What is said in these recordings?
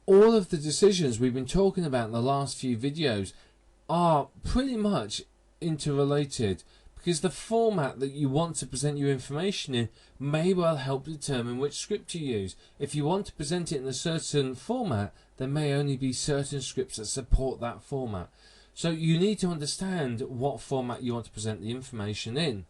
all of the decisions we've been talking about in the last few videos are pretty much interrelated, because the format that you want to present your information in may well help determine which script you use. If you want to present it in a certain format, there may only be certain scripts that support that format. So you need to understand what format you want to present the information in.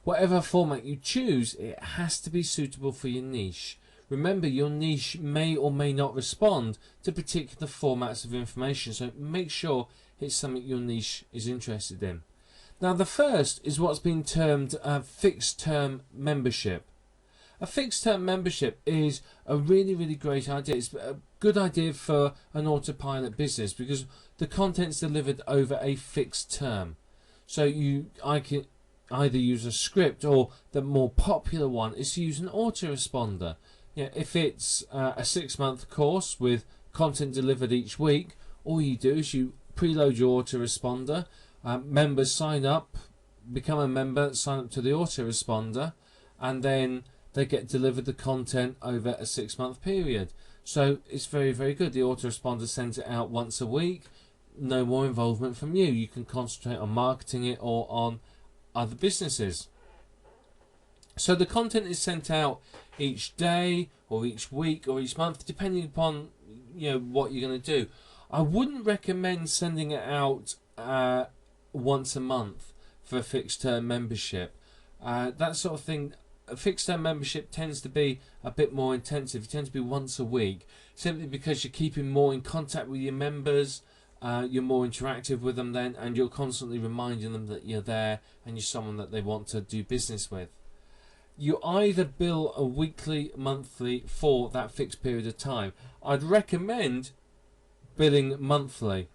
Whatever format you choose, it has to be suitable for your niche. Remember, your niche may or may not respond to particular formats of information, so make sure it's something your niche is interested in. Now, the first is what's been termed a fixed term membership. A fixed term membership is a really, really great idea. It's a good idea for an autopilot business because the content's delivered over a fixed term. So I can either use a script, or the more popular one is to use an autoresponder. If it's a 6-month course with content delivered each week, all you do is you preload your autoresponder. Members sign up, become a member, sign up to the autoresponder, and then they get delivered the content over a 6-month period. So it's very, very good. The autoresponder sends it out once a week. No more involvement from you. You can concentrate on marketing it or on other businesses. So the content is sent out each day or each week or each month, depending upon what you're going to do. I wouldn't recommend sending it out once a month for a fixed term membership. That sort of thing. A fixed term membership tends to be a bit more intensive. It tends to be once a week, simply because you're keeping more in contact with your members. You're more interactive with them then, and you're constantly reminding them that you're there and you're someone that they want to do business with. You either bill a weekly, monthly for that fixed period of time. I'd recommend billing monthly.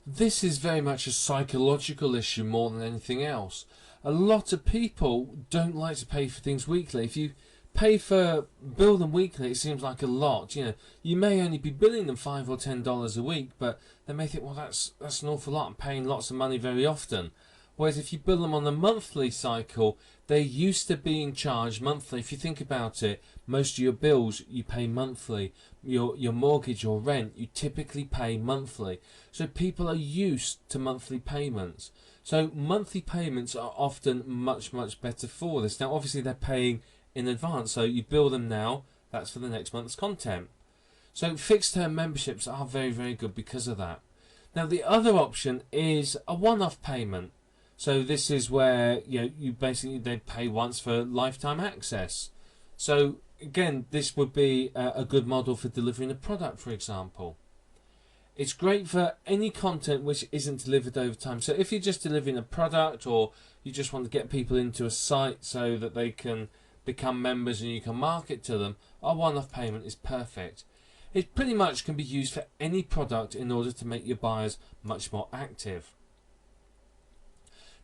This is very much a psychological issue more than anything else. A lot of people don't like to pay for things weekly. If you bill them weekly, it seems like a lot. You may only be billing them $5 or $10 a week, but they may think, well, that's an awful lot. I'm paying lots of money very often. Whereas if you bill them on a monthly cycle, they're used to being charged monthly. If you think about it, most of your bills you pay monthly. Your mortgage or rent, you typically pay monthly. So people are used to monthly payments. So monthly payments are often much, much better for this. Now, obviously, they're paying in advance. So you bill them now, that's for the next month's content. So fixed term memberships are very, very good because of that. Now, the other option is a one-off payment. So this is where you basically they pay once for lifetime access. So again, this would be a good model for delivering a product, for example. It's great for any content which isn't delivered over time. So if you're just delivering a product, or you just want to get people into a site so that they can become members and you can market to them, a one-off payment is perfect. It pretty much can be used for any product in order to make your buyers much more active.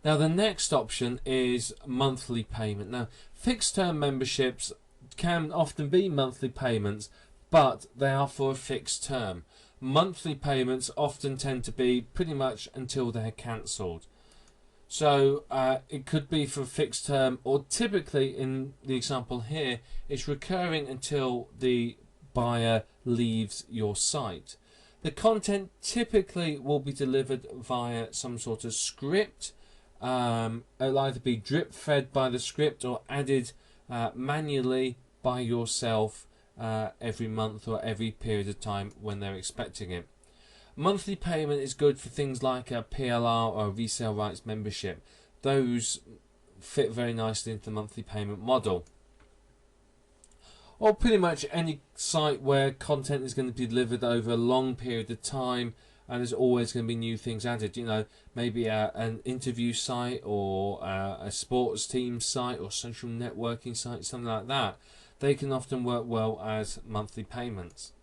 Now, the next option is monthly payment. Now, fixed term memberships can often be monthly payments, but they are for a fixed term. Monthly payments often tend to be pretty much until they're cancelled. So it could be for a fixed term, or typically in the example here, it's recurring until the buyer leaves your site. The content typically will be delivered via some sort of script. It'll either be drip fed by the script or added manually by yourself every month or every period of time when they're expecting it. Monthly payment is good for things like a PLR or a resale rights membership. Those fit very nicely into the monthly payment model. Or pretty much any site where content is going to be delivered over a long period of time, and there's always going to be new things added. Maybe an interview site, or a sports team site, or social networking site, something like that. They can often work well as monthly payments.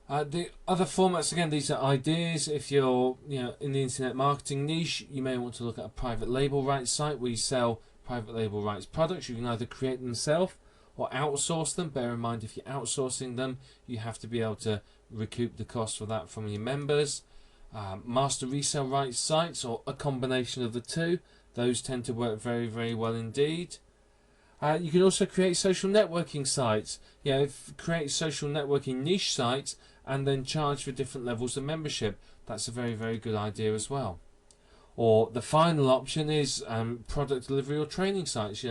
The other formats, again, these are ideas. If you're in the internet marketing niche, you may want to look at a private label rights site where you sell private label rights products. You can either create them yourself or outsource them. Bear in mind, if you're outsourcing them, you have to be able to recoup the cost for that from your members. Master resale rights sites, or a combination of the two. Those tend to work very, very well indeed. You can also create social networking sites. Create social networking niche sites and then charge for different levels of membership. That's a very, very good idea as well. Or the final option is product delivery or training sites.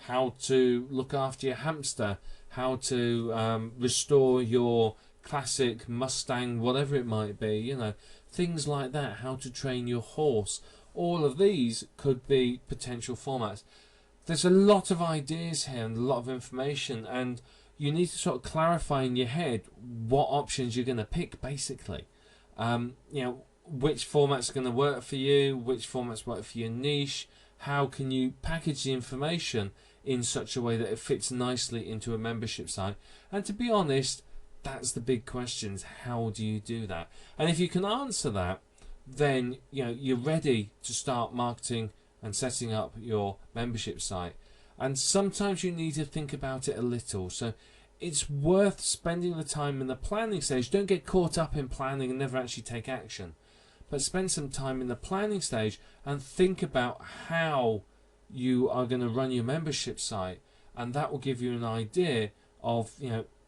How to look after your hamster, how to restore your classic Mustang, whatever it might be. Things like that. How to train your horse. All of these could be potential formats. There's a lot of ideas here and a lot of information, and you need to sort of clarify in your head what options you're going to pick, basically. Which formats are going to work for you, which formats work for your niche, how can you package the information in such a way that it fits nicely into a membership site. And to be honest, that's the big questions. How do you do that? And if you can answer that, then you're ready to start marketing and setting up your membership site. And sometimes you need to think about it a little. So it's worth spending the time in the planning stage. Don't get caught up in planning and never actually take action. But spend some time in the planning stage and think about how you are going to run your membership site. And that will give you an idea of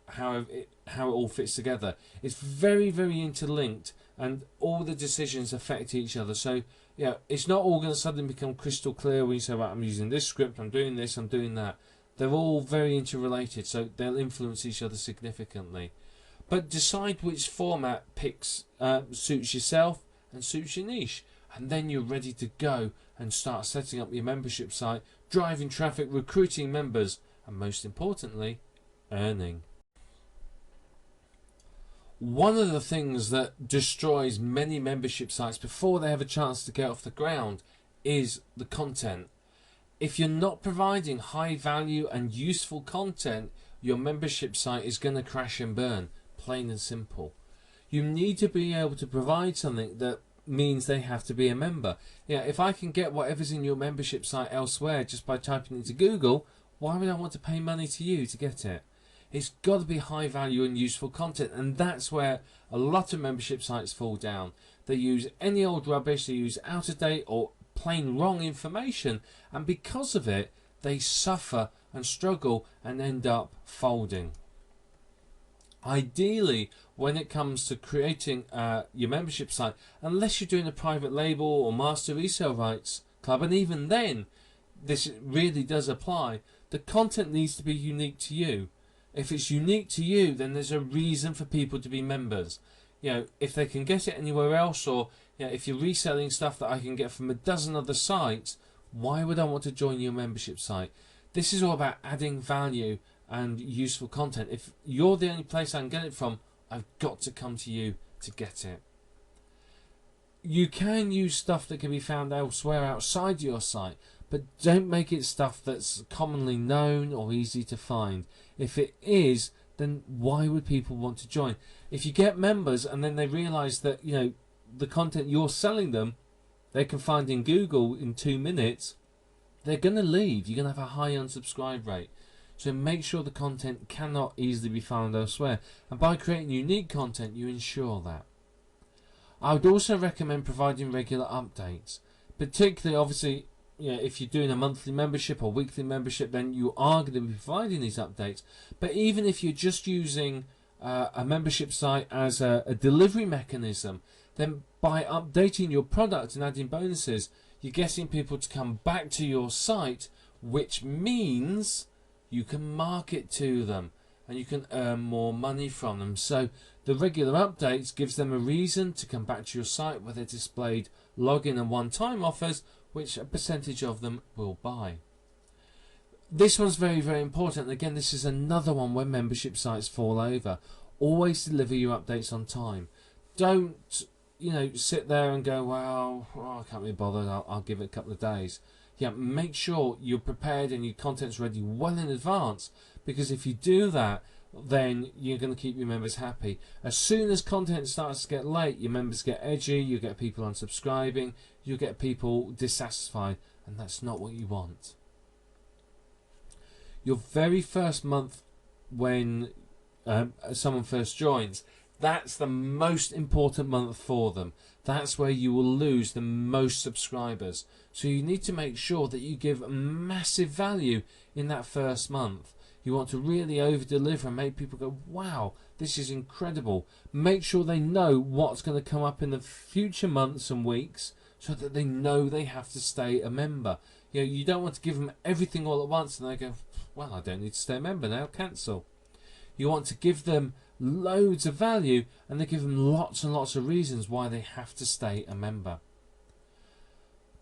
how it all fits together. It's very, very interlinked, and all the decisions affect each other. So it's not all going to suddenly become crystal clear when you say, right, I'm using this script, I'm doing this, I'm doing that. They're all very interrelated, so they'll influence each other significantly. But decide which format suits yourself and suits your niche, and then you're ready to go and start setting up your membership site, driving traffic, recruiting members, and most importantly, earning. One of the things that destroys many membership sites before they have a chance to get off the ground is the content. If you're not providing high value and useful content, your membership site is going to crash and burn, plain and simple. You need to be able to provide something that means they have to be a member. If I can get whatever's in your membership site elsewhere just by typing into Google, why would I want to pay money to you to get it? It's got to be high value and useful content, and that's where a lot of membership sites fall down. They use any old rubbish, they use out of date or plain wrong information, and because of it they suffer and struggle and end up folding. Ideally, when it comes to creating your membership site, unless you're doing a private label or master resale rights club, and even then this really does apply, the content needs to be unique to you. If it's unique to you, then there's a reason for people to be members. If they can get it anywhere else, or if you're reselling stuff that I can get from a dozen other sites, why would I want to join your membership site? This is all about adding value and useful content. If you're the only place I can get it from, I've got to come to you to get it. You can use stuff that can be found elsewhere outside your site, but don't make it stuff that's commonly known or easy to find. If it is, then why would people want to join? If you get members and then they realise that the content you're selling them they can find in Google in 2 minutes, they're going to leave. You're going to have a high unsubscribe rate. So make sure the content cannot easily be found elsewhere, and by creating unique content you ensure that. I would also recommend providing regular updates, particularly obviously if you're doing a monthly membership or weekly membership, then you are going to be providing these updates. But even if you're just using a membership site as a delivery mechanism, then by updating your product and adding bonuses, you're getting people to come back to your site, which means you can market to them and you can earn more money from them. So the regular updates gives them a reason to come back to your site, where they're displayed login and one-time offers, which a percentage of them will buy. This one's very, very important. Again, this is another one where membership sites fall over. Always deliver your updates on time. Don't sit there and go, well, I can't be bothered, I'll give it a couple of days. Make sure you're prepared and your content's ready well in advance, because if you do that, then you're going to keep your members happy. As soon as content starts to get late, your members get edgy, you get people unsubscribing, you get people dissatisfied, and that's not what you want. Your very first month when someone first joins, That's the most important month for them. That's where you will lose the most subscribers. So you need to make sure that you give massive value in that first month. You want to really over deliver and make people go, wow, this is incredible. Make sure they know what's going to come up in the future months and weeks so that they know they have to stay a member. You know, you don't want to give them everything all at once and they go, well, I don't need to stay a member now, cancel. You want to give them loads of value and they give them lots and lots of reasons why they have to stay a member.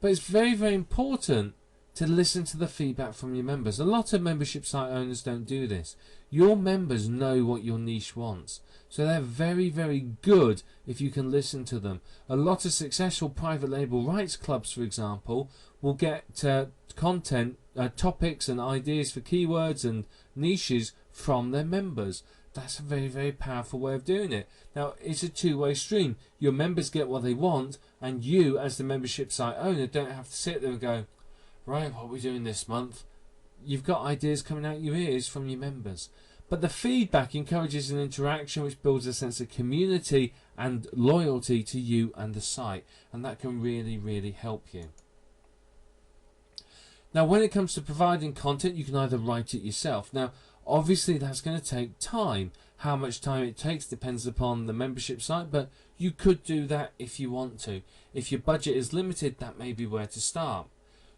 But it's very, very important to listen to the feedback from your members. A lot of membership site owners don't do this. Your members know what your niche wants. So they're very, very good if you can listen to them. A lot of successful private label rights clubs, for example, will get content, topics and ideas for keywords and niches from their members. That's a very, very powerful way of doing it. Now, it's a two-way stream. Your members get what they want, and you, as the membership site owner, don't have to sit there and go, right, what are we doing this month? You've got ideas coming out your ears from your members. But the feedback encourages an interaction which builds a sense of community and loyalty to you and the site, and that can really, really help you. Now, when it comes to providing content, you can either write it yourself. Now, obviously, that's going to take time. How much time it takes depends upon the membership site, but you could do that if you want to. If your budget is limited, that may be where to start.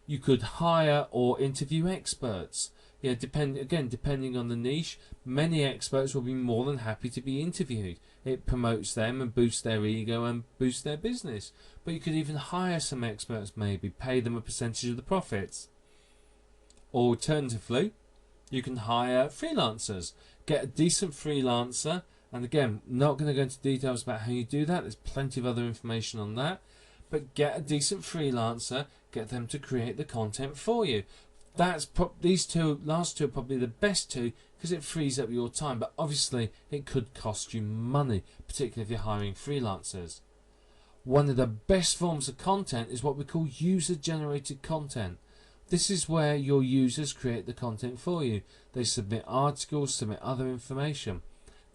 You could hire or interview experts. Yeah, depending on the niche, many experts will be more than happy to be interviewed. It promotes them and boosts their ego and boosts their business. But you could even hire some experts, maybe pay them a percentage of the profits. Alternatively, you can hire freelancers. Get a decent freelancer, and again, not going to go into details about how you do that. There's plenty of other information on that. But get a decent freelancer, get them to create the content for you. These last two are probably the best two because it frees up your time. But obviously, it could cost you money, particularly if you're hiring freelancers. One of the best forms of content is what we call user-generated content. This is where your users create the content for you. They submit articles, submit other information.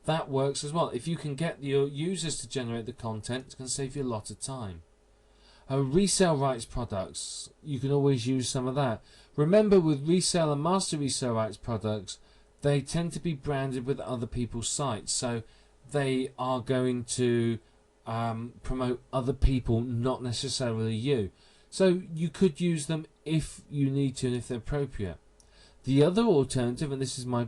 That works as well. If you can get your users to generate the content, it's going to save you a lot of time. Resale rights products, you can always use some of that. Remember, with resale and master resale rights products, they tend to be branded with other people's sites. So they are going to promote other people, not necessarily you. So you could use them if you need to and if they're appropriate. The other alternative, and this is my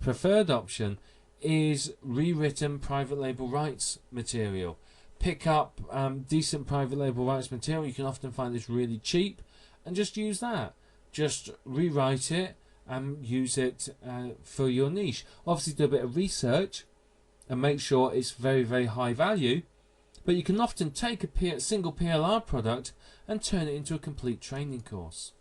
preferred option, is rewritten private label rights material. Pick up decent private label rights material. You can often find this really cheap, and just use that. Just rewrite it and use it for your niche. Obviously, do a bit of research and make sure it's very, very high value. But you can often take a single PLR product and turn it into a complete training course.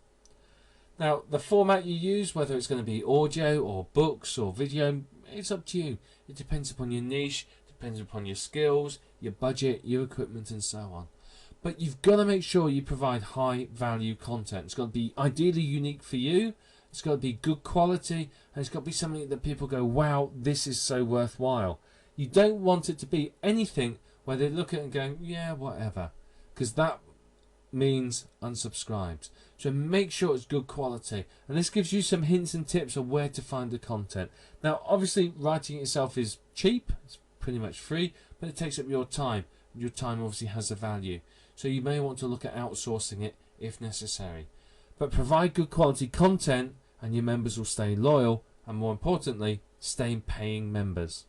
Now, the format you use, whether it's going to be audio or books or video, it's up to you. It depends upon your niche, depends upon your skills, your budget, your equipment, and so on. But you've got to make sure you provide high value content. It's got to be ideally unique for you, it's got to be good quality, and it's got to be something that people go, wow, this is so worthwhile. You don't want it to be anything where they look at it and go, yeah, whatever, because that means unsubscribed. So make sure it's good quality, and this gives you some hints and tips of where to find the content. Now, obviously, writing it yourself is cheap, it's pretty much free, but it takes up your time. Your time obviously has a value, so you may want to look at outsourcing it if necessary. But provide good quality content and your members will stay loyal, and more importantly, stay paying members.